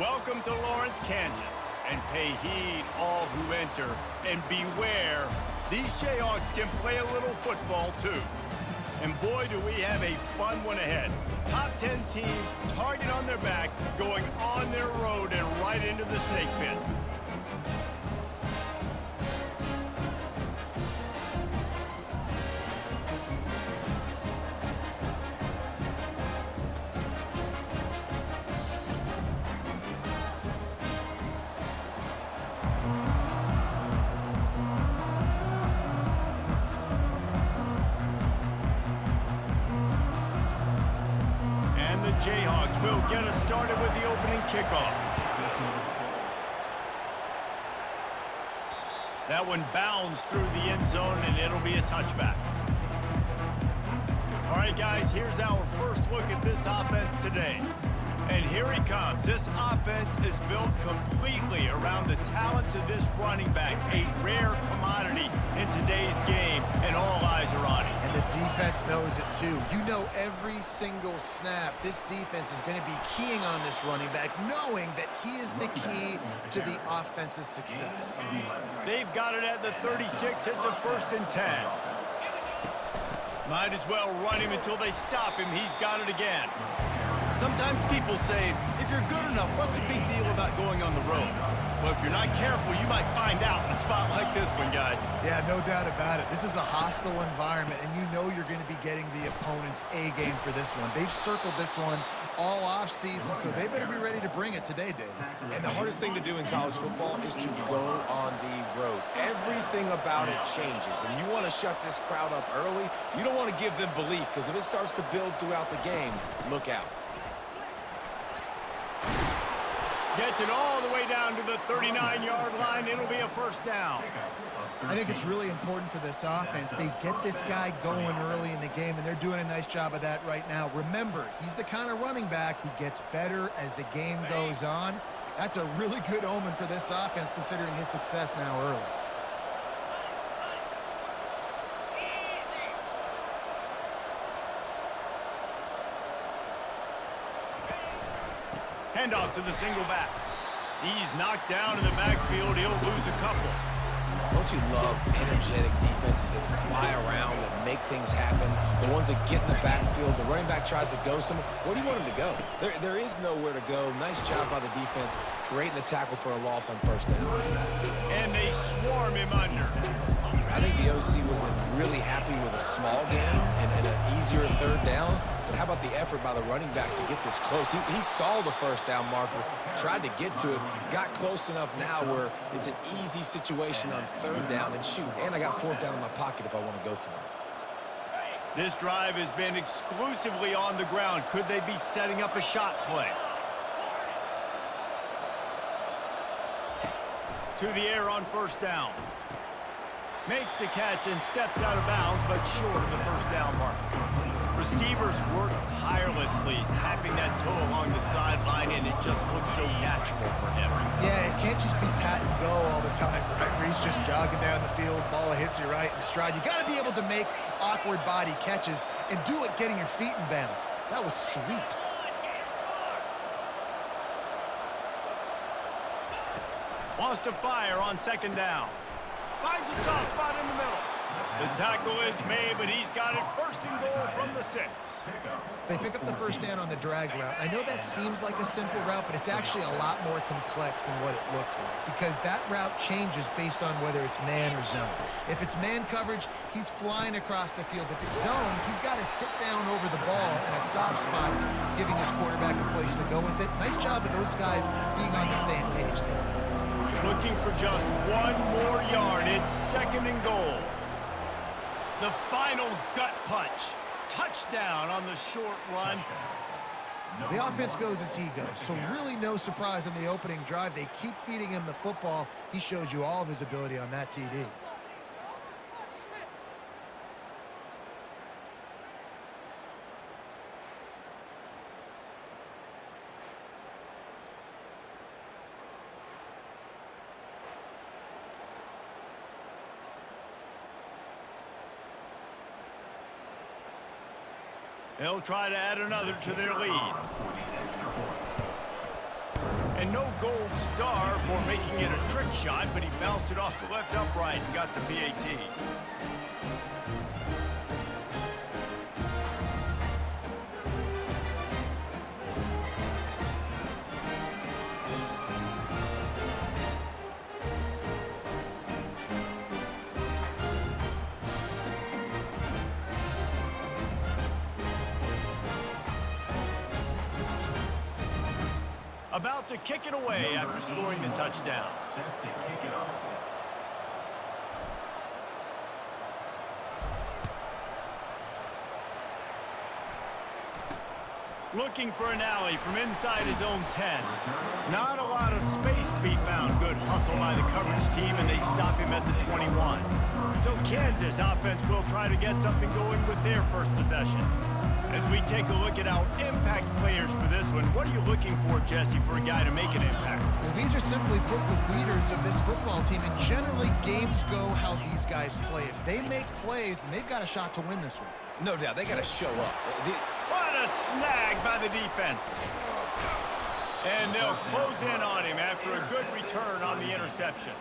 Welcome to Lawrence, Kansas, and pay heed all who enter, and beware, these Jayhawks can play a little football too. And boy, do we have a fun one ahead. Top 10 team, target on their back, going on their road and right into the snake pit. Jayhawks will get us started with the opening kickoff. That one bounds through the end zone, and it'll be a touchback. All right, guys, here's our first look at this offense today. And here he comes. This offense is built completely around the talents of this running back, a rare commodity in today's game, and all eyes are on him. And the defense knows it too. You know every single snap, this defense is going to be keying on this running back, knowing that he is the key to the offense's success. They've got it at the 36. It's a 1st and 10. Might as well run him until they stop him. He's got it again. Sometimes people say, if you're good enough, what's the big deal about going on the road? Well, if you're not careful, you might find out in a spot like this one, guys. Yeah, no doubt about it. This is a hostile environment, and you know you're going to be getting the opponent's A-game for this one. They've circled this one all off-season, so they better be ready to bring it today, Dave. And the hardest thing to do in college football is to go on the road. Everything about it changes, and you want to shut this crowd up early. You don't want to give them belief, because if it starts to build throughout the game, look out. Gets it all the way down to the 39-yard line. It'll be a 1st down. I think it's really important for this offense. They get this guy going early in the game, and they're doing a nice job of that right now. Remember, he's the kind of running back who gets better as the game goes on. That's a really good omen for this offense, considering his success now early. Handoff to the single back. He's knocked down in the backfield. He'll lose a couple. Don't you love energetic defenses that fly around and make things happen? The ones that get in the backfield, the running back tries to go somewhere. Where do you want him to go? There is nowhere to go. Nice job by the defense, creating the tackle for a loss on 1st down. And they swarm him under. I think the OC would have been really happy with a small game and an easier 3rd down. But how about the effort by the running back to get this close? He saw the 1st down marker, tried to get to it, got close enough now where it's an easy situation on 3rd down, and shoot, and I got 4th down in my pocket if I want to go for it. This drive has been exclusively on the ground. Could they be setting up a shot play? To the air on 1st down. Makes the catch and steps out of bounds, but short of the 1st down mark. Receivers work tirelessly, tapping that toe along the sideline, and it just looks so natural for him. Yeah, it can't just be pat and go all the time, right? Where he's just jogging down the field, ball hits you right in stride. You got to be able to make awkward body catches and do it getting your feet in bounds. That was sweet. Wants to fire on 2nd down. Finds a soft spot in the middle. The tackle is made, but he's got it 1st and goal from the 6. They pick up the 1st down on the drag route. I know that seems like a simple route, but it's actually a lot more complex than what it looks like, because that route changes based on whether it's man or zone. If it's man coverage, he's flying across the field. If it's zone, he's got to sit down over the ball in a soft spot, giving his quarterback a place to go with it. Nice job of those guys being on the same page there. Looking for just 1 more yard. It's 2nd and goal. The final gut punch. Touchdown on the short run. The offense goes as he goes, so really no surprise on the opening drive. They keep feeding him the football. He showed you all of his ability on that TD. They'll try to add another to their lead. And no gold star for making it a trick shot, but he bounced it off the left upright and got the PAT. About to kick it away after scoring the touchdown. Looking for an alley from inside his own 10. Not a lot of space to be found. Good hustle by the coverage team, and they stop him at the 21. So Kansas offense will try to get something going with their first possession. As we take a look at our impact players for this one, what are you looking for, Jesse, for a guy to make an impact? Well, these are simply put the leaders of this football team, and generally games go how these guys play. If they make plays, then they've got a shot to win this one. No doubt, they got to show up. What a snag by the defense. And they'll close in on him after a good return on the interception.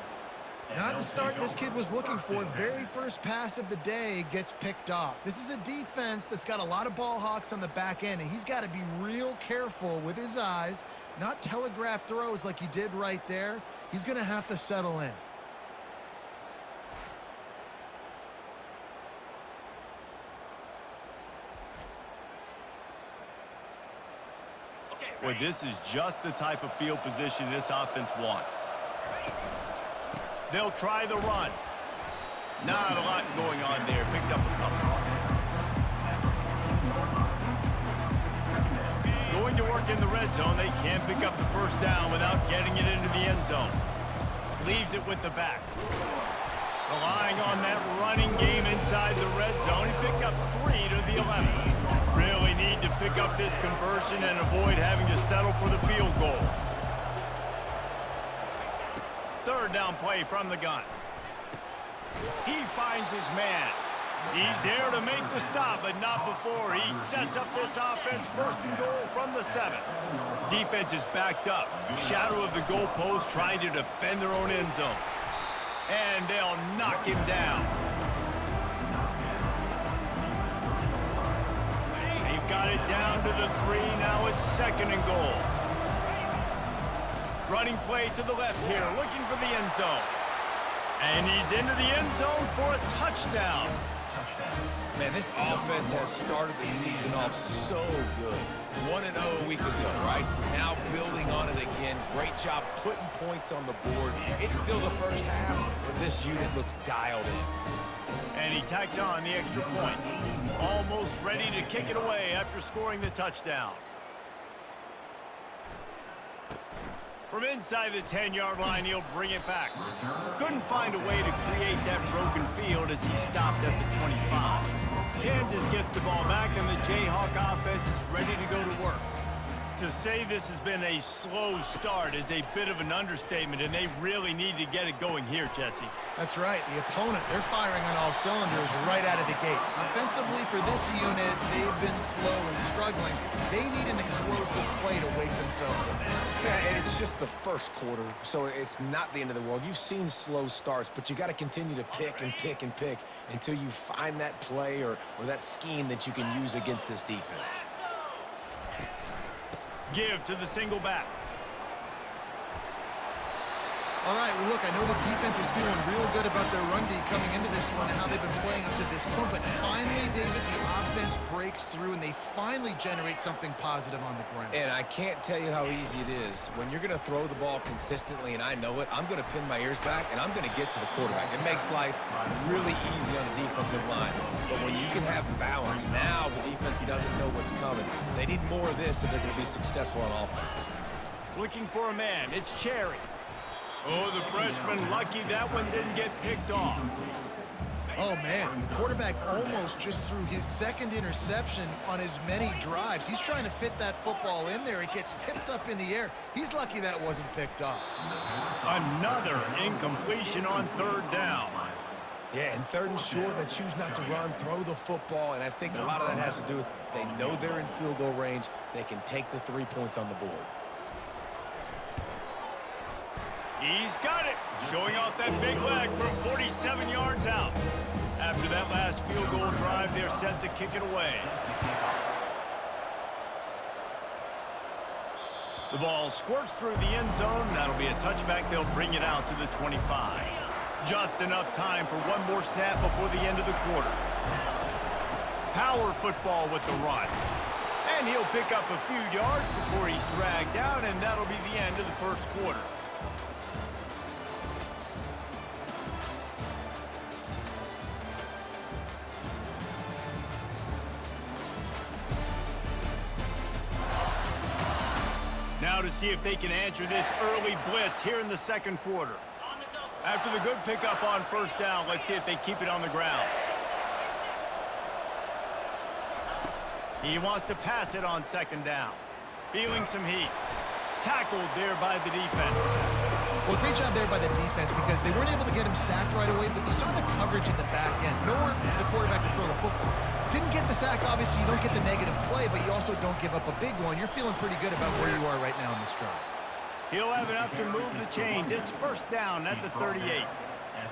Not the start this kid was looking for. Very first pass of the day gets picked off. This is a defense that's got a lot of ball hawks on the back end, and he's got to be real careful with his eyes, not telegraph throws like he did right there. He's going to have to settle in. Well, this is just the type of field position this offense wants. They'll try the run. Not a lot going on there. Picked up a couple. Going to work in the red zone. They can't pick up the first down without getting it into the end zone. Leaves it with the back. Relying on that running game inside the red zone. He picked up 3 to the 11. Really need to pick up this conversion and avoid having to settle for the field goal. Third down play from the gun. He finds his man. He's there to make the stop, but not before he sets up this offense first and goal from the 7. Defense is backed up. Shadow of the goalpost trying to defend their own end zone. And they'll knock him down. They've got it down to the 3. Now it's second and goal. Running play to the left here, looking for the end zone. And he's into the end zone for a touchdown. Man, this offense has started the season off so good. 1-0 a week ago, right? Now building on it again. Great job putting points on the board. It's still the first half, but this unit looks dialed in. And he tacks on the extra point. Almost ready to kick it away after scoring the touchdown. From inside the 10-yard line, he'll bring it back. Couldn't find a way to create that broken field as he stopped at the 25. Kansas gets the ball back, and the Jayhawk offense is ready to go to work. To say this has been a slow start is a bit of an understatement, and they really need to get it going here, Jesse. That's right. The opponent, they're firing on all cylinders right out of the gate. Offensively, for this unit, they've been slow and struggling. They need an explosive play to wake themselves up. Yeah, and it's just the first quarter, so it's not the end of the world. You've seen slow starts, but you got to continue to pick and pick and pick until you find that play or that scheme that you can use against this defense. Give to the single back. All right, well, look, I know the defense was feeling real good about their run D coming into this one and how they've been playing up to this point, but finally, David, the offense breaks through and they finally generate something positive on the ground. And I can't tell you how easy it is. When you're going to throw the ball consistently, and I know it, I'm going to pin my ears back, and I'm going to get to the quarterback. It makes life really easy on the defensive line. But when you can have balance, now the defense doesn't know what's coming. They need more of this if they're going to be successful on offense. Looking for a man. It's Cherry. Oh, the freshman lucky that one didn't get picked off. Oh, man, the quarterback almost just threw his second interception on as many drives. He's trying to fit that football in there. It gets tipped up in the air. He's lucky that wasn't picked off. Another incompletion on third down. Yeah, and third and short, they choose not to run, throw the football, and I think a lot of that has to do with they know they're in field goal range. They can take the 3 points on the board. He's got it, showing off that big leg from 47 yards out. After that last field goal drive, they're set to kick it away. The ball squirts through the end zone. That'll be a touchback. They'll bring it out to the 25. Just enough time for one more snap before the end of the quarter. Power football with the run. And he'll pick up a few yards before he's dragged down, and that'll be the end of the first quarter. Now to see if they can answer this early blitz here in the second quarter. After the good pickup on first down, let's see if they keep it on the ground. He wants to pass it on second down. Feeling some heat. Tackled there by the defense. Well, great job there by the defense because they weren't able to get him sacked right away, but you saw the coverage in the back end. Nowhere for the quarterback to throw the football. Didn't get the sack, obviously. You don't get the negative play, but you also don't give up a big one. You're feeling pretty good about where you are right now in this drive. He'll have enough to move the chains. It's first down at the 38.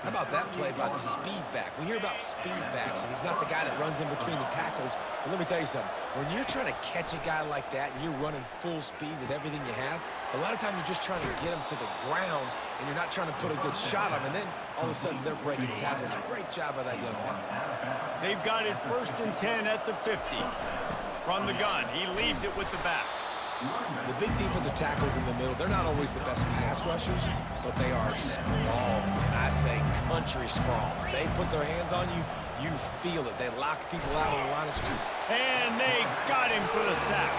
How about that play by the speed back? We hear about speed backs, and he's not the guy that runs in between the tackles. But let me tell you something. When you're trying to catch a guy like that and you're running full speed with everything you have, a lot of times you're just trying to get him to the ground, and you're not trying to put a good shot on him. And then all of a sudden they're breaking tackles. Great job by that young man. They've got it first and 10 at the 50. From the gun, he leaves it with the back. The big defensive tackles in the middle, they're not always the best pass rushers, but they are strong, and I say country strong. They put their hands on you, you feel it. They lock people out on the line of scrimmage. And they got him for the sack.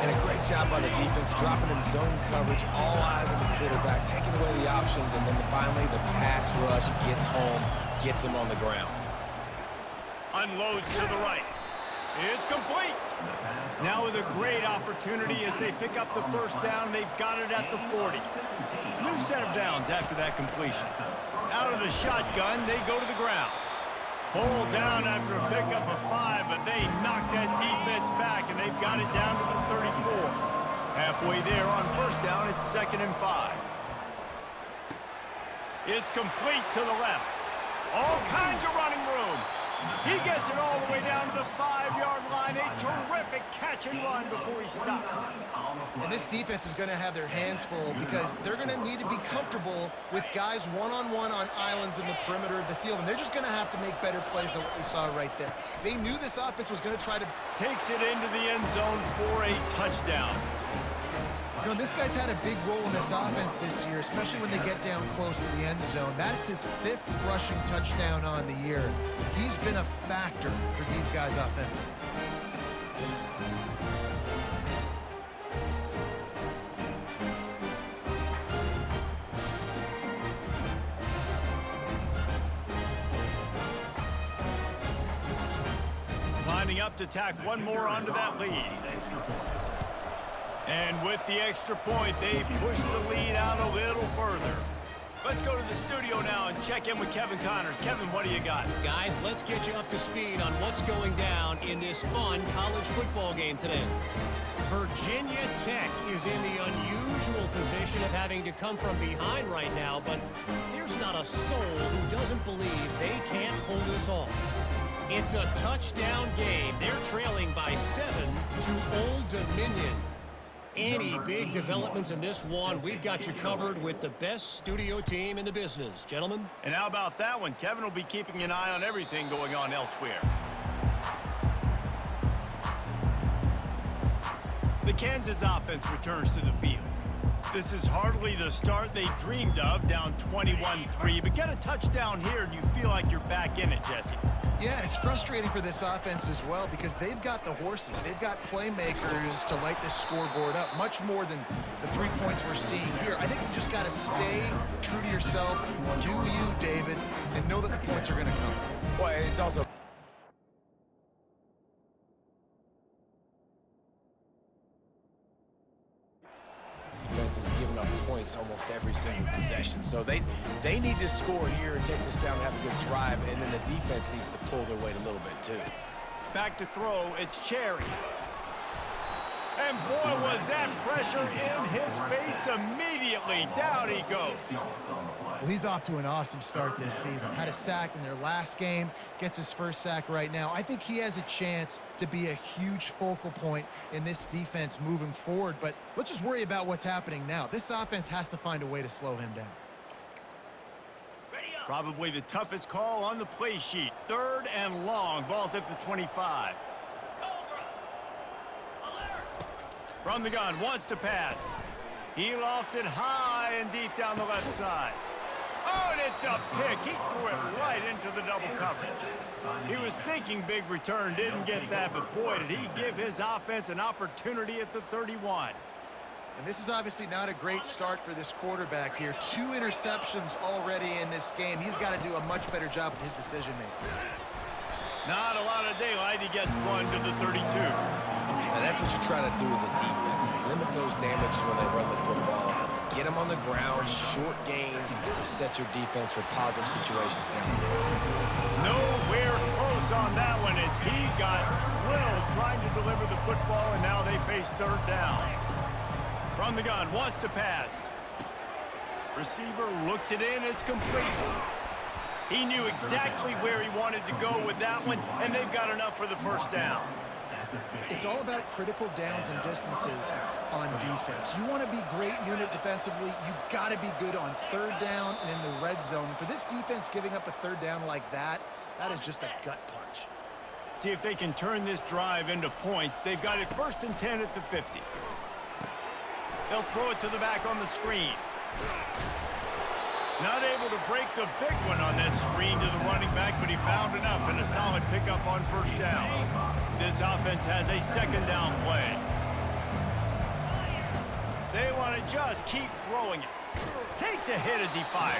And a great job by the defense, dropping in zone coverage, all eyes on the quarterback, taking away the options, and then finally the pass rush gets home, gets him on the ground. Unloads to the right. It's complete. Now with a great opportunity as they pick up the first down. They've got it at the 40. New set of downs after that completion. Out of the shotgun, they go to the ground. Hold down after a pickup of 5, but they knock that defense back, and they've got it down to the 34. Halfway there on first down, it's 2nd and 5. It's complete to the left. All kinds of running room. He gets it all the way down to the 5-yard line. A terrific catch and run before he stopped. And this defense is going to have their hands full because they're going to need to be comfortable with guys one-on-one on islands in the perimeter of the field. And they're just going to have to make better plays than what we saw right there. They knew this offense was going to try to... Takes it into the end zone for a touchdown. You know, this guy's had a big role in this offense this year, especially when they get down close to the end zone. That's his 5th rushing touchdown on the year. He's been a factor for these guys offensively. Lining up to tack one more onto that lead. And with the extra point, they push the lead out a little further. Let's go to the studio now and check in with Kevin Connors. Kevin, what do you got? Guys, let's get you up to speed on what's going down in this fun college football game today. Virginia Tech is in the unusual position of having to come from behind right now, but there's not a soul who doesn't believe they can't pull this off. It's a touchdown game. They're trailing by 7 to Old Dominion. Any big developments in this one, we've got you covered with the best studio team in the business. Gentlemen? And how about that one? Kevin will be keeping an eye on everything going on elsewhere. The Kansas offense returns to the field. This is hardly the start they dreamed of, down 21-3, but get a touchdown here and you feel like you're back in it, Jesse. Yeah, it's frustrating for this offense as well because they've got the horses. They've got playmakers to light this scoreboard up, much more than the 3 points we're seeing here. I think you just got to stay true to yourself, do you, David, and know that the points are going to come. Well, it's also... defense is giving up points almost every single possession. So they need to score here and take this down and have a good drive, and then the defense needs to pull their weight a little bit too. Back to throw, it's Cherry. And boy, was that pressure in his face immediately. Down he goes. Well, he's off to an awesome start this season. Had a sack in their last game, gets his first sack right now. I think he has a chance to be a huge focal point in this defense moving forward, but let's just worry about what's happening now. This offense has to find a way to slow him down. Probably the toughest call on the play sheet. 3rd and long. Ball's at the 25. From the gun, wants to pass. He lofts it high and deep down the left side. Oh, and it's a pick. He threw it right into the double coverage. He was thinking big return, didn't get that, but boy, did he give his offense an opportunity at the 31. And this is obviously not a great start for this quarterback here. 2 interceptions already in this game. He's got to do a much better job with his decision-making. Not a lot of daylight. He gets one to the 32. And that's what you try to do as a defense. Limit those damages when they run the football. Get them on the ground, short gains to set your defense for positive situations down the road. Nowhere close on that one as he got drilled trying to deliver the football, and now they face 3rd down. From the gun, wants to pass. Receiver looks it in, it's complete. He knew exactly where he wanted to go with that one, and they've got enough for the first down. It's all about critical downs and distances on defense. You want to be great unit defensively, you've got to be good on 3rd down and in the red zone. For this defense giving up a 3rd down like that, that is just a gut punch. See if they can turn this drive into points. They've got it 1st and 10 at the 50. They'll throw it to the back on the screen. Not able to break the big one on that screen to the running back, but he found enough and a solid pickup on 1st down. This offense has a 2nd down play. They want to just keep throwing it. Takes a hit as he fires.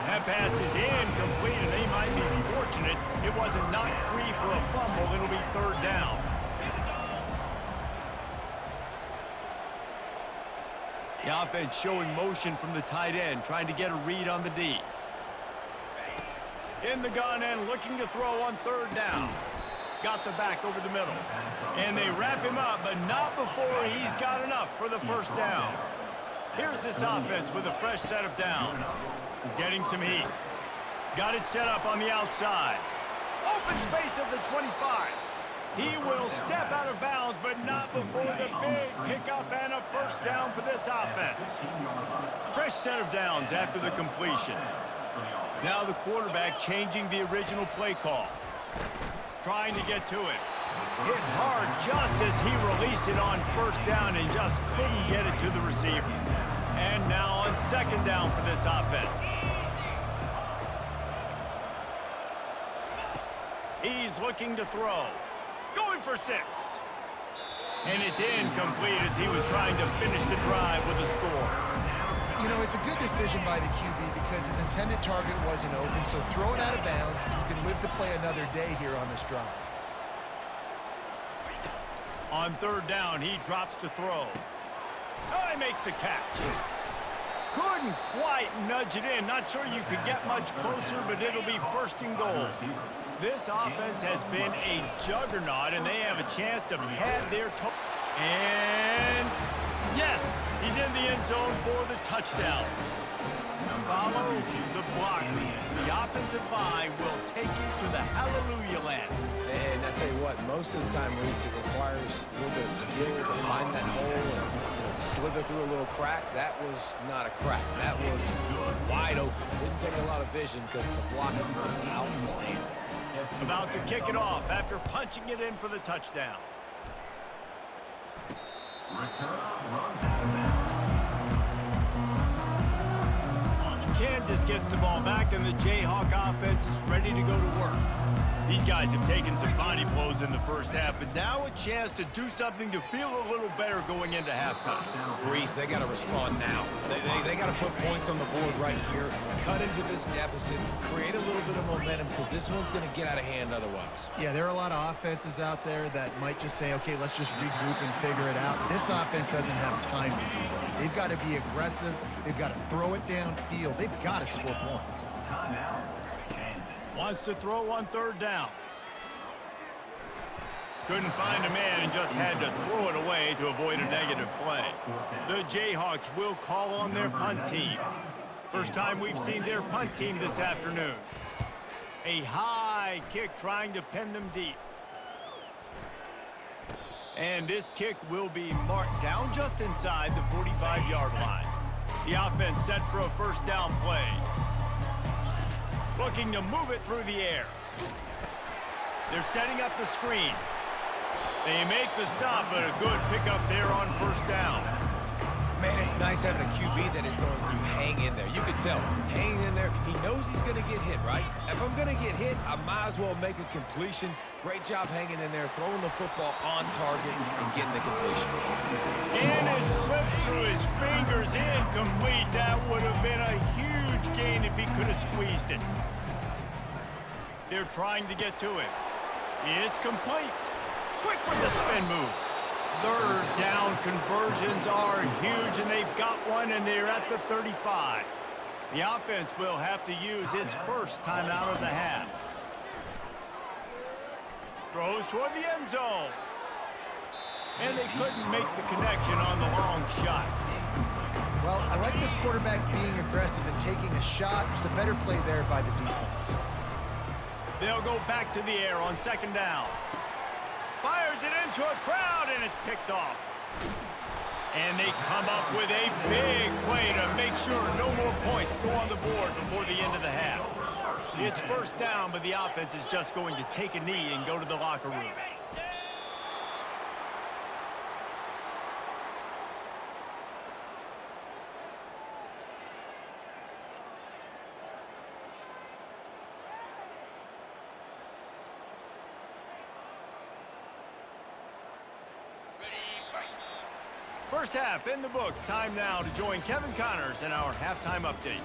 That pass is incomplete, and they might be fortunate it wasn't knocked free for a fumble. It'll be 3rd down. The offense showing motion from the tight end, trying to get a read on the D. In the gun and looking to throw on 3rd down. Got the back over the middle. And they wrap him up, but not before he's got enough for the 1st down. Here's this offense with a fresh set of downs. Getting some heat. Got it set up on the outside. Open space at the 25. He will step out of bounds, but not before the big pickup and a 1st down for this offense. Fresh set of downs after the completion. Now the quarterback changing the original play call. Trying to get to it. Hit hard just as he released it on 1st down and just couldn't get it to the receiver. And now on 2nd down for this offense. He's looking to throw. Going for 6. And it's incomplete as he was trying to finish the drive with a score. You know, it's a good decision by the QB because his intended target wasn't open, so throw it out of bounds, and you can live to play another day here on this drive. On 3rd down, he drops to throw. Oh, he makes the catch. Couldn't quite nudge it in. Not sure you could get much closer, but it'll be 1st and goal. This offense has been a juggernaut, and they have a chance to pad their toe. And yes, he's in the end zone for the touchdown. Follow the blockers. The offensive line will take you to the hallelujah land. And I tell you what, most of the time, Reese, it requires a little bit of skill to find that hole and slither through a little crack. That was not a crack. That was wide open. Didn't take a lot of vision because the blocking was outstanding. About to kick it off after punching it in for the touchdown. Kansas gets the ball back, and the Jayhawk offense is ready to go to work. These guys have taken some body blows in the first half, but now a chance to do something to feel a little better going into halftime. Reese, they got to respond now. They got to put points on the board right here, cut into this deficit, create a little bit of momentum because this one's going to get out of hand otherwise. Yeah, there are a lot of offenses out there that might just say, okay, let's just regroup and figure it out. This offense doesn't have time to do that. They've got to be aggressive. They've got to throw it downfield. They've got to score points. Wants to throw on 3rd down. Couldn't find a man and just had to throw it away to avoid a negative play. The Jayhawks will call on their punt team. First time we've seen their punt team this afternoon. A high kick trying to pin them deep. And this kick will be marked down just inside the 45-yard line. The offense set for a first down play. Looking to move it through the air. They're setting up the screen. They make the stop, but a good pickup there on first down. Man, it's nice having a QB that is going to hang in there. You can tell, hanging in there, he knows he's going to get hit, right? If I'm going to get hit, I might as well make a completion. Great job hanging in there, throwing the football on target and getting the completion. And it slips through his fingers, incomplete. That would have been a huge gain if he could have squeezed it. They're trying to get to it. It's complete. Quick with the spin move. Third down conversions are huge, and they've got one, and they're at the 35. The offense will have to use its first timeout of the half. Throws toward the end zone. And they couldn't make the connection on the long shot. Well, I like this quarterback being aggressive and taking a shot. Just a better play there by the defense. They'll go back to the air on second down. Fires it into a crowd, and it's picked off. And they come up with a big play to make sure no more points go on the board before the end of the half. It's first down, but the offense is just going to take a knee and go to the locker room. First half in the books. Time now to join Kevin Connors in our halftime update.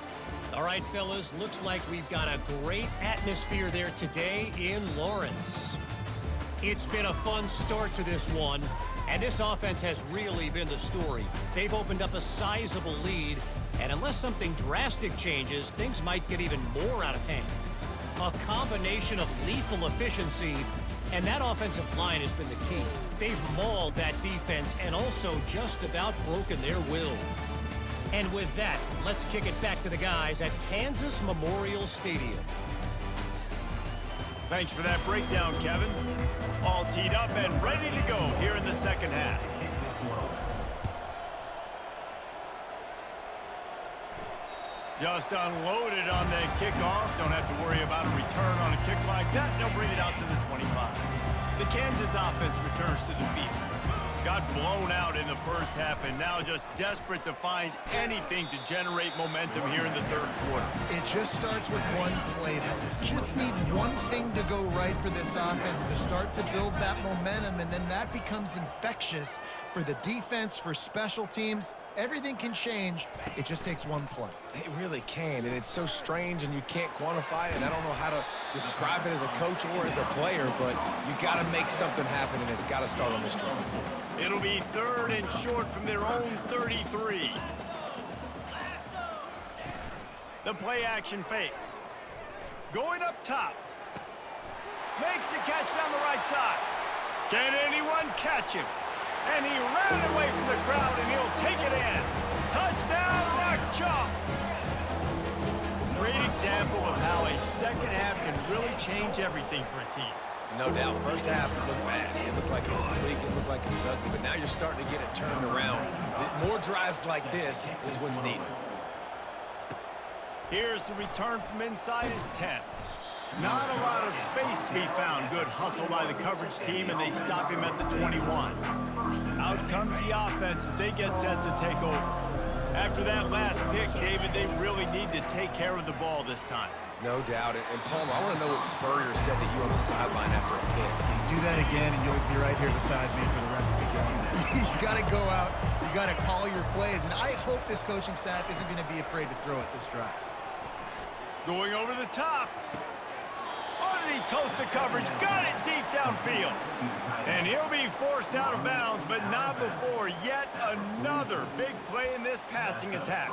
All right, fellas, looks like we've got a great atmosphere there today in Lawrence. It's been a fun start to this one, and this offense has really been the story. They've opened up a sizable lead, and unless something drastic changes, things might get even more out of hand. A combination of lethal efficiency, and that offensive line has been the key. They've mauled that defense and also just about broken their will. And with that, let's kick it back to the guys at Kansas Memorial Stadium. Thanks for that breakdown, Kevin. All teed up and ready to go here in the second half. Just unloaded on the kickoff. Don't have to worry about a return on a kick like that. They'll bring it out to the 25. The Kansas offense returns to the field. Got blown out in the first half and now just desperate to find anything to generate momentum here in the third quarter. It just starts with one play, though. Just need one thing to go right for this offense to start to build that momentum, and then that becomes infectious for the defense, for special teams. Everything can change. It just takes one play. It really can, and it's so strange, and you can't quantify it, and I don't know how to describe it as a coach or as a player, but you got to make something happen, and it's got to start on this drive. It'll be third and short from their own 33. The play action fake. Going up top. Makes the catch down the right side. Can anyone catch him? And he ran away from the crowd, and he'll take it in. Touchdown, Rock Chalk! Great example of how a second half can really change everything for a team. No doubt. First half, it looked bad. It looked like it was bleak. It looked like it was ugly. But now you're starting to get it turned around. More drives like this is what's needed. Here's the return from inside his 10. Not a lot of space to be found. Good hustle by the coverage team, and they stop him at the 21. Out comes the offense as they get set to take over. After that last pick, David, they really need to take care of the ball this time. No doubt. And Palmer, I want to know what Spurrier said to you on the sideline after a pick. Do that again, and you'll be right here beside me for the rest of the game. You got to go out. You got to call your plays, and I hope this coaching staff isn't going to be afraid to throw it this drive. Going over the top. Underneath toasted coverage, got it deep downfield. And he'll be forced out of bounds, but not before yet another big play in this passing attack.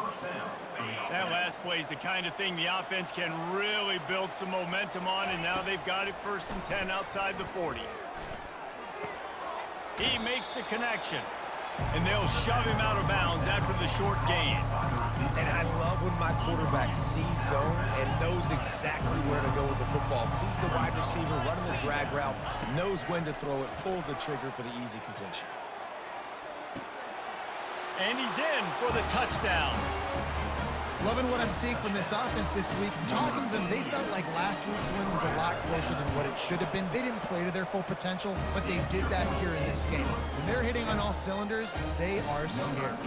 That last play is the kind of thing the offense can really build some momentum on, and now they've got it 1st and 10 outside the 40. He makes the connection. And they'll shove him out of bounds after the short gain. And I love when my quarterback sees zone and knows exactly where to go with the football. Sees the wide receiver running the drag route, knows when to throw it, pulls the trigger for the easy completion. And he's in for the touchdown. Loving what I'm seeing from this offense this week. Talking to them, they felt like last week's win was a lot closer than what it should have been. They didn't play to their full potential, but they did that here in this game. When they're hitting on all cylinders, they are scared.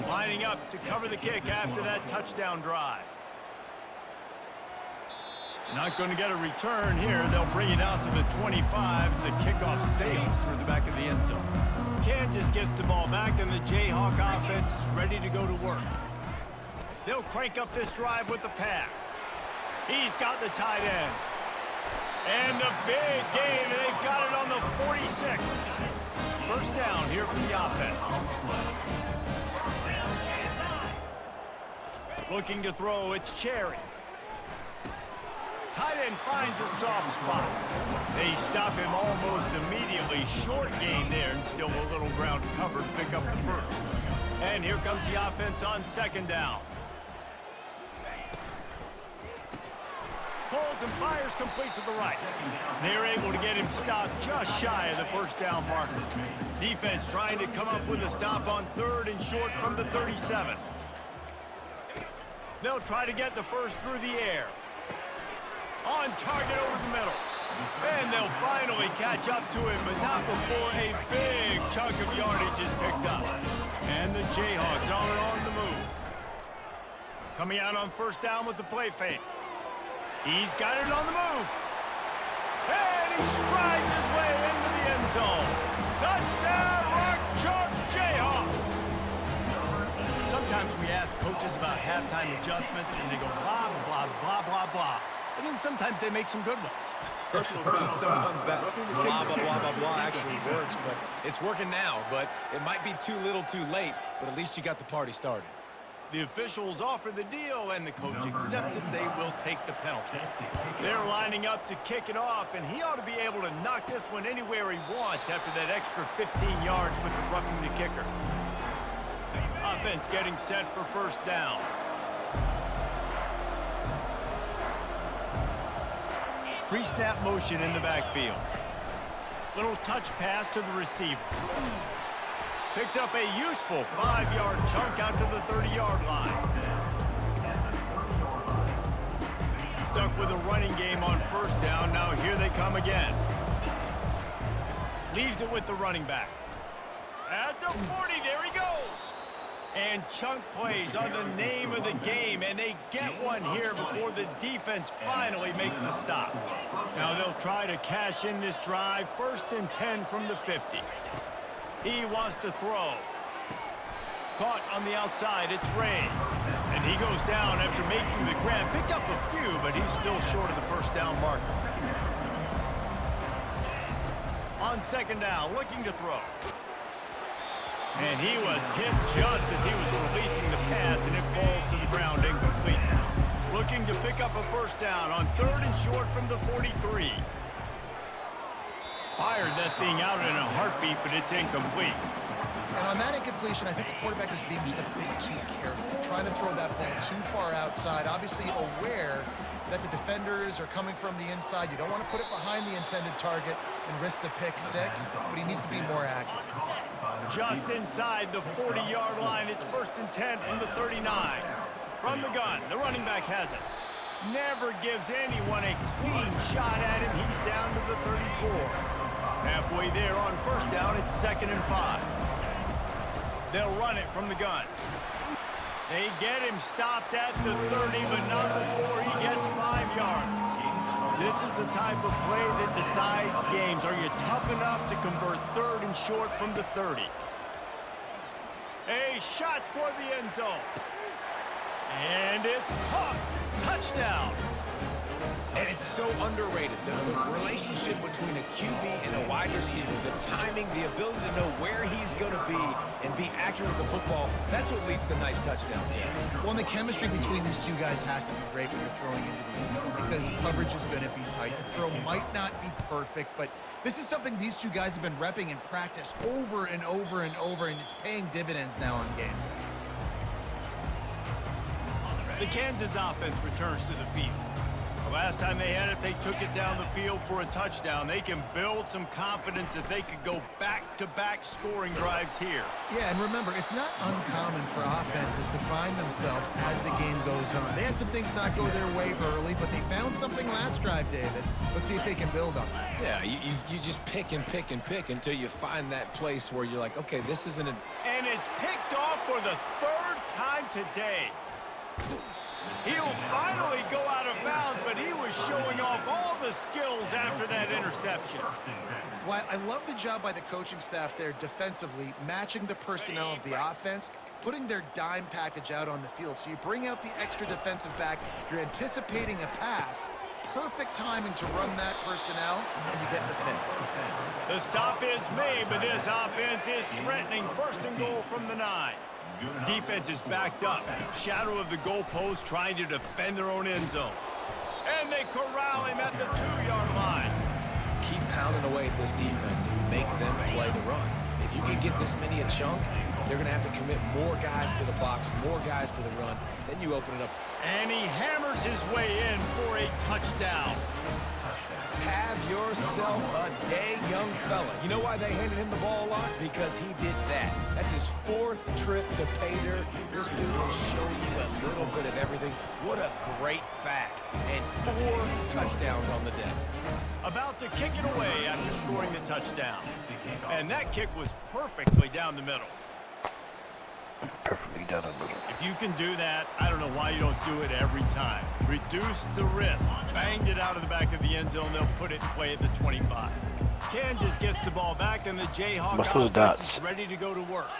Lining up to cover the kick after that touchdown drive. Not going to get a return here. They'll bring it out to the 25 as the kickoff sails through the back of the end zone. Kansas gets the ball back, and the Jayhawk offense is ready to go to work. They'll crank up this drive with the pass. He's got the tight end. And the big gain, and they've got it on the 46. First down here for the offense. Looking to throw, it's Cherry. Tight end finds a soft spot. They stop him almost immediately. Short gain there, and still a little ground to cover to pick up the first. And here comes the offense on second down. Pulls and fires complete to the right. They're able to get him stopped just shy of the first down marker. Defense trying to come up with a stop on third and short from the 37. They'll try to get the first through the air. On target over the middle. And they'll finally catch up to him, but not before a big chunk of yardage is picked up. And the Jayhawks on the move. Coming out on first down with the play fake. He's got it on the move. And he strides his way into the end zone. Touchdown, Rock Chalk Jayhawk. Sometimes we ask coaches about halftime adjustments, and they go blah, blah, blah, blah, blah. And then sometimes they make some good ones. Sometimes that blah, blah, blah, blah, blah actually works, but it's working now. But it might be too little too late, but at least you got the party started. The officials offer the deal, and the coach accepts it. They will take the penalty. They're lining up to kick it off, and he ought to be able to knock this one anywhere he wants after that extra 15 yards with the roughing the kicker. Offense getting set for first down. Pre-snap motion in the backfield. Little touch pass to the receiver. Picks up a useful 5-yard chunk out to the 30-yard line. Stuck with a running game on first down. Now here they come again. Leaves it with the running back. At the 40, there he goes. And chunk plays are the name of the game, and they get one here before the defense finally makes a stop. Now they'll try to cash in this drive. First and 10 from the 50. He wants to throw. Caught on the outside, it's Ray. And he goes down after making the grab. Picked up a few, but he's still short of the first down marker. On second down, looking to throw. And he was hit just as he was releasing the pass, and it falls to the ground incomplete. Looking to pick up a first down on third and short from the 43. Fired that thing out in a heartbeat, but it's incomplete. And on that incompletion, I think the quarterback was being just a bit too careful, trying to throw that ball too far outside, obviously aware that the defenders are coming from the inside. You don't want to put it behind the intended target and risk the pick six, but he needs to be more accurate. Just inside the 40-yard line, it's first and 10 from the 39. From the gun, the running back has it. Never gives anyone a clean shot at him. He's down to the 34. Halfway there on first down, it's second and 5. They'll run it from the gun. They get him stopped at the 30, but not before he gets 5 yards. This is the type of play that decides games. Are you tough enough to convert third and short from the 30? A shot toward the end zone. And it's caught. Touchdown. And it's so underrated, the relationship between a QB and a wide receiver, the time timing, the ability to know where he's going to be and be accurate with the football, that's what leads to nice touchdowns, Jesse. Well, and the chemistry between these two guys has to be great when you're throwing into the end zone because coverage is going to be tight. The throw might not be perfect, but this is something these two guys have been repping in practice over and over and over, and it's paying dividends now on game. The Kansas offense returns to the field. The last time they had it, they took it down the field for a touchdown. They can build some confidence that they could go back-to-back scoring drives here. Yeah, and remember, it's not uncommon for offenses to find themselves as the game goes on. They had some things not go their way early, but they found something last drive, David. Let's see if they can build on it. Yeah, you just pick and pick and pick until you find that place where you're like, okay, this isn't a... And it's picked off for the third time today. He'll finally go out of bounds, but he was showing off all the skills after that interception. Well, I love the job by the coaching staff there defensively, matching the personnel of the offense, putting their dime package out on the field. So you bring out the extra defensive back, you're anticipating a pass, perfect timing to run that personnel, and you get the pick. The stop is made, but this offense is threatening. First and goal from the 9. Defense is backed up. Shadow of the goalpost trying to defend their own end zone. And they corral him at the 2-yard line. Keep pounding away at this defense and make them play the run. If you can get this many a chunk, they're going to have to commit more guys to the box, more guys to the run. Then you open it up. And he hammers his way in for a touchdown. Have yourself a day, young fella. You know why they handed him the ball a lot? Because he did that. That's his 4th trip to pay dirt. This dude will show you a little bit of everything. What a great back. And 4 touchdowns on the day. About to kick it away after scoring the touchdown. And that kick was perfectly down the middle. Perfectly down the middle. If you can do that, I don't know why you don't do it every time. Reduce the risk. Banged it out of the back of the end zone. They'll put it in play at the 25. Kansas gets the ball back, and the Jayhawk offense is ready to go to work.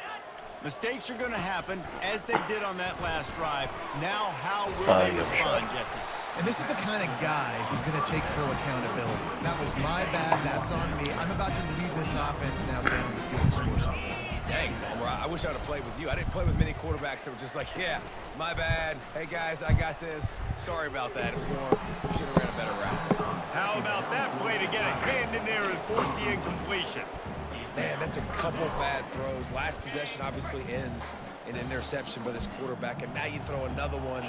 Mistakes are going to happen, as they did on that last drive. Now, how will they respond, Jesse? And this is the kind of guy who's going to take full accountability. That was my bad. That's on me. I'm about to lead this offense now down the field and score some points. Dang, Palmer, I wish I would have played with you. I didn't play with many quarterbacks that were just like, yeah, my bad. Hey, guys, I got this. Sorry about that. It was more, we should have ran a better route. How about that play to get a hand in there and force the incompletion? Man, that's a couple bad throws. Last possession obviously ends in an interception by this quarterback, and now you throw another one,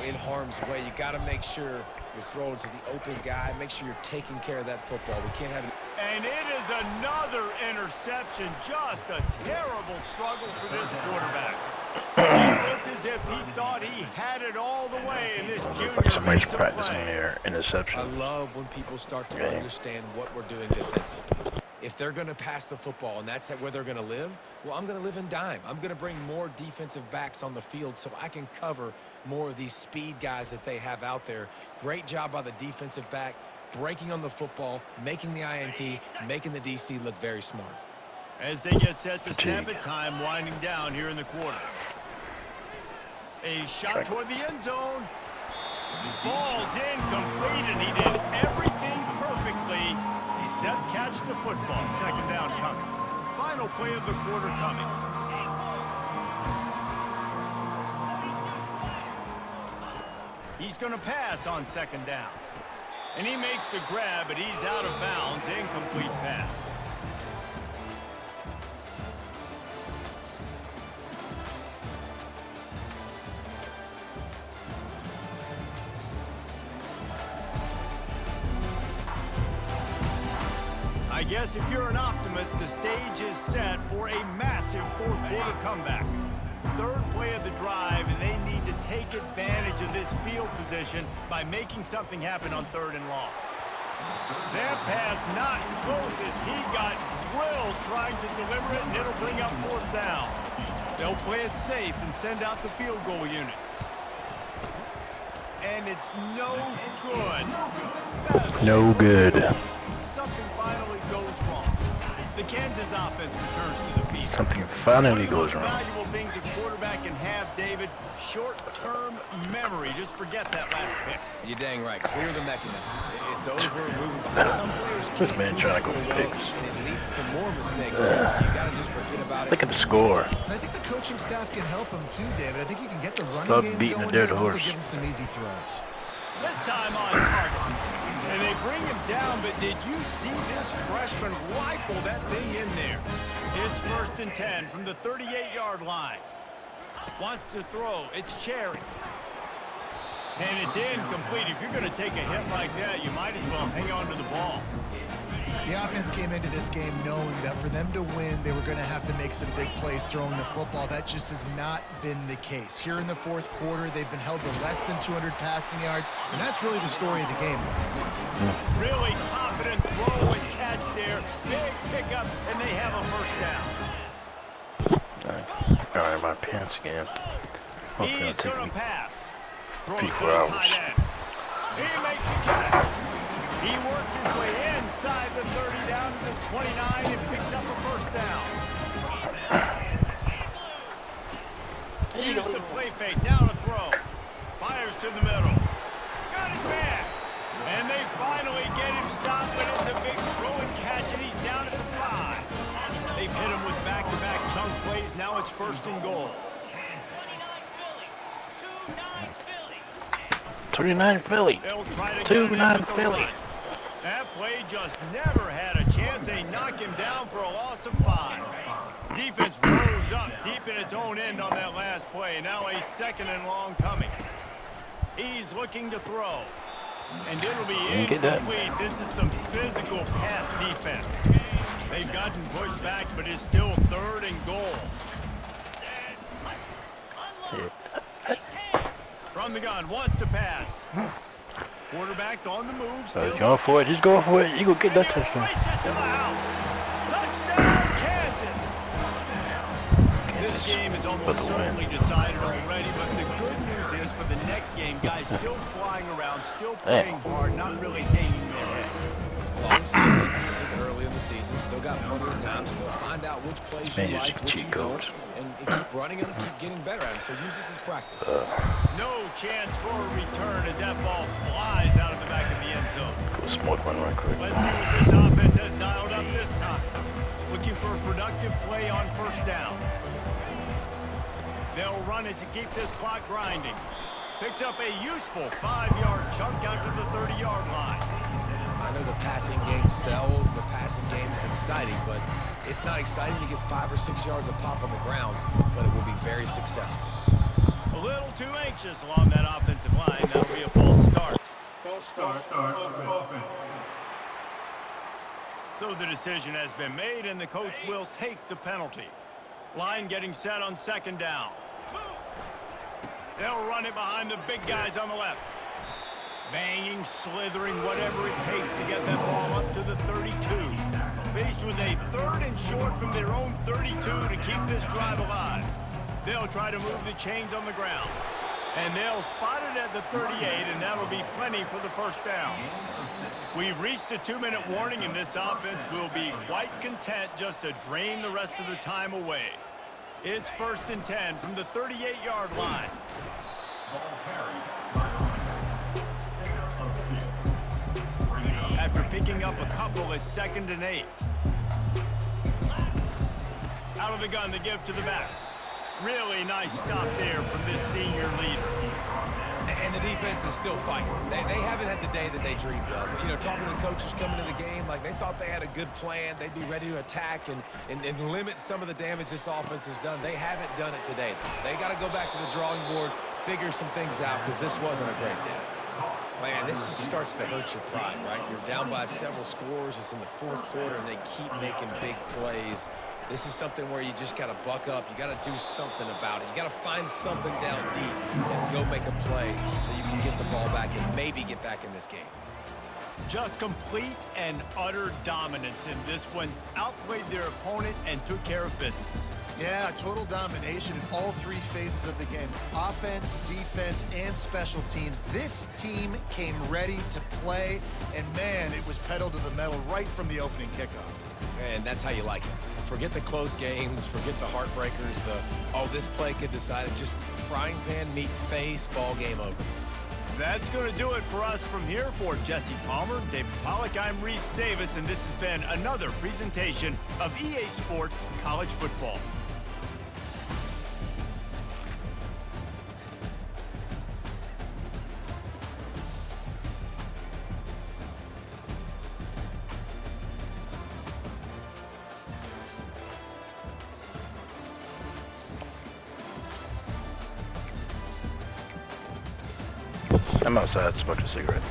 in harm's way. You got to make sure you're throwing to the open guy. Make sure you're taking care of that football. We can't have it. And it is another interception. Just a terrible struggle for this quarterback. It looked as if he thought he had it all the way in this junior. Like somebody's practicing their interception. I love when people start to understand what we're doing defensively. If they're going to pass the football and that's where they're going to live, well, I'm going to live in dime. I'm going to bring more defensive backs on the field so I can cover more of these speed guys that they have out there. Great job by the defensive back, breaking on the football, making the INT, making the DC look very smart. As they get set to snap it, time winding down here in the quarter. A shot toward the end zone. Falls incomplete, and he did everything perfectly except catch the football. Second down coming. Final play of the quarter coming. He's going to pass on second down. And he makes the grab, but he's out of bounds. Incomplete pass. I guess if you're an optimist, the stage is set for a massive fourth quarter comeback. Third play of the drive, and they need to take advantage of this field position by making something happen on 3rd and long. That pass not close as he got drilled trying to deliver it, and it'll bring up 4th down. They'll play it safe and send out the field goal unit. And it's no good. No good. Something finally goes wrong. The Kansas offense returns to the field. Something finally One of goes the most wrong. valuable things a quarterback can have, David, short-term memory. Just forget that last pick. You're dang right. Clear the mechanism. It's over. Moving quick. Some players This can't man do trying that to go real well, fix. and it leads to more mistakes. Jesse. You gotta just forget about it. Look at the score. And I think the coaching staff can help him too, David. I think you can get the running Stop game beating a going dead here and also horse. give him some easy throws. This time on target. And they bring him down, but did you see this freshman rifle that thing in there? It's 1st and 10 from the 38-yard line. Wants to throw. It's Cherry. And it's incomplete. If you're going to take a hit like that, you might as well hang on to the ball. The offense came into this game knowing that for them to win, they were going to have to make some big plays throwing the football. That just has not been the case. Here in the fourth quarter, they've been held to less than 200 passing yards, and that's really the story of the game. Really confident throw and catch there. Big pickup, and they have a first down. Alright, my pants again. Hopefully He's I'll going take to pass. Throws to 4 the hours. tight end. He makes a catch. He works his way inside the 30 down to the 29 and picks up a first down. Used the play fake, now to throw. Fires to the middle. Got his man. And they finally get him stopped, but it's a big throw and catch, and he's down at the 5. They've hit him with back-to-back chunk plays. Now it's 1st and goal. 39 Philly. They'll try to 2-9 Philly. That play just never had a chance. They knock him down for a loss of 5. Defense rose up deep in its own end on that last play. Now a 2nd and long coming. He's looking to throw. And it'll be incomplete. This is some physical pass defense. They've gotten pushed back, but it's still 3rd and goal. From the gun, wants to pass. Quarterback on the move. So he's Still going for it. He's going for it. He gonna get that and he'll touchdown. race it to the house. Touchdown, Kansas. This game is almost certainly decided already, but the good news is for the next game, guys still flying around, still playing hard, not really hanging their heads. Long season. This is early in the season. Still got plenty of time. Still find out which plays you Man, like, using which you cheat don't, codes. and keep running them, keep getting better at them. So use this as practice. No chance for a return as that ball flies out of the back of the end zone. Go smoke one right quick. Let's see what this offense has dialed up this time. Looking for a productive play on 1st down. They'll run it to keep this clock grinding. Picks up a useful 5-yard chunk out to the 30-yard line. I know the passing game sells, and the passing game is exciting, but it's not exciting to get 5 or 6 yards of pop on the ground, but it will be very successful. A little too anxious along that offensive line. That'll be a false start. False start. Offense. So the decision has been made, and the coach will take the penalty. Line getting set on 2nd down. They'll run it behind the big guys on the left. Banging, slithering, whatever it takes to get that ball up to the 32. Faced with a 3rd and short from their own 32 to keep this drive alive. They'll try to move the chains on the ground. And they'll spot it at the 38, and that'll be plenty for the 1st down. We've reached the 2-minute warning, and this offense will be quite content just to drain the rest of the time away. It's 1st and 10 from the 38-yard line. After picking up a couple, it's 2nd and 8. Out of the gun, the give to the back. Really nice stop there from this senior leader. And the defense is still fighting. They haven't had the day that they dreamed of. You know, talking to the coaches coming to the game, like they thought they had a good plan. They'd be ready to attack and limit some of the damage this offense has done. They haven't done it today. They got to go back to the drawing board, figure some things out, because this wasn't a great day. Man, this just starts to hurt your pride, right? You're down by several scores. It's in the 4th quarter, and they keep making big plays. This is something where you just got to buck up. You got to do something about it. You got to find something down deep and go make a play so you can get the ball back and maybe get back in this game. Just complete and utter dominance in this one. Outplayed their opponent and took care of business. Yeah, total domination in all 3 phases of the game. Offense, defense, and special teams. This team came ready to play, and man, it was pedal to the metal right from the opening kickoff. And that's how you like it. Forget the close games, forget the heartbreakers, this play could decide it. Just frying pan, meat face, ball game over. That's going to do it for us from here. For Jesse Palmer, David Pollack, I'm Reese Davis, and this has been another presentation of EA Sports College Football. I'm outside smoking a cigarette.